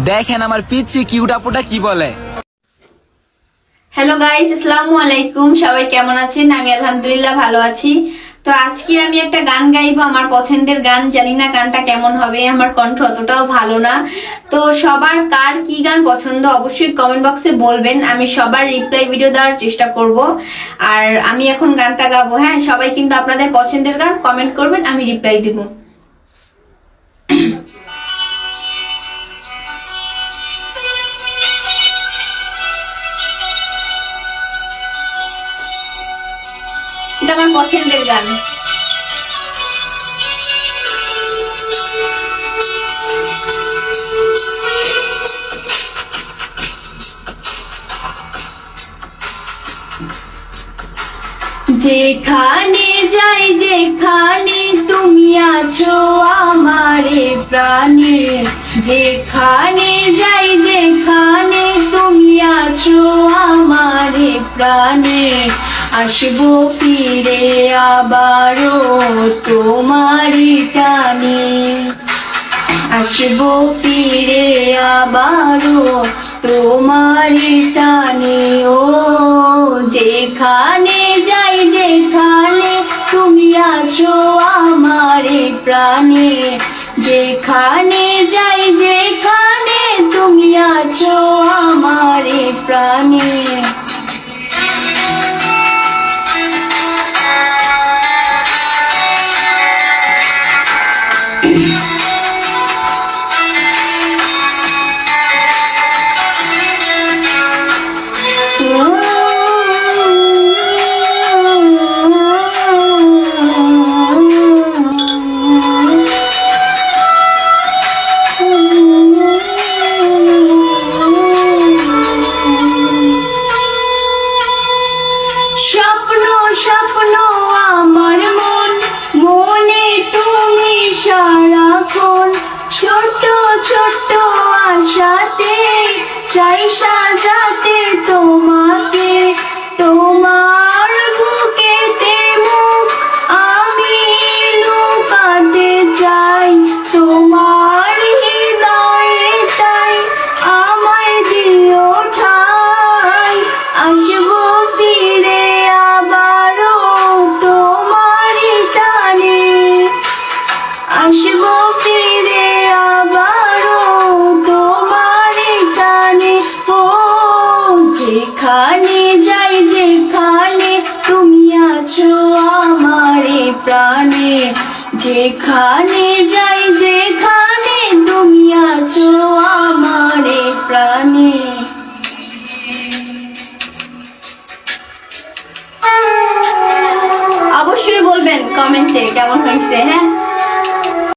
দেখেন আমার পিচ্ছি কিউট আপুটা কি বলে। হ্যালো গাইস, আসসালামু আলাইকুম। সবাই কেমন আছেন? আমি আলহামদুলিল্লাহ ভালো আছি। তো আজকে আমি একটা গান গাইবো, আমার পছন্দের গান। জানি না গানটা কেমন হবে, আমার কণ্ঠ অতটাও ভালো না। তো সবার কার কি গান পছন্দ অবশ্যই কমেন্ট বক্সে বলবেন, আমি সবার রিপ্লাই ভিডিও দেওয়ার চেষ্টা করব। আর আমি এখন গানটা গাবো। হ্যাঁ, সবাই কিন্তু আপনাদের পছন্দের গান কমেন্ট করবেন, আমি রিপ্লাই দিব। এটা আমার পছন্দের গান। যেখানে যাই যেখানে তুমি আছো আমারে প্রাণে, যেখানে যাই যেখানে তুমি আছো আমারে প্রাণে, আসবো ফিরে আবারও তোমারই টানে, আসবো ফিরে আবারও তোমারই টানে। ও যেখানে যাই যেখানে তুমি আছো আমারে প্রাণে, যেখানে যাই যেখানে তুমি আছো আমারে প্রাণে। স্বপ্ন স্বপ্ন আমার মন, মনে তুমি সারাক্ষণ, ছোট্ট ছোট্ট আশাতে চাই সাজাতে তোমাকে, তোমার বুকেতে মুখ আমি লুকাতে চাই, তোমার হৃদয়ে তাই আমায় দিও ঠাই, আসবো ফিরে আবারও তোমারই টানে, আসবো ফিরে আবারও তোমারই টানে। ও যেখানে যাই যেখানে তুমি আছো আমারে প্রাণে, যেখানে যাই যেখানে তুমি আছো আমারে প্রাণে। অবশ্যই বলবেন কমেন্টে কেমন হয়েছে। হ্যাঁ।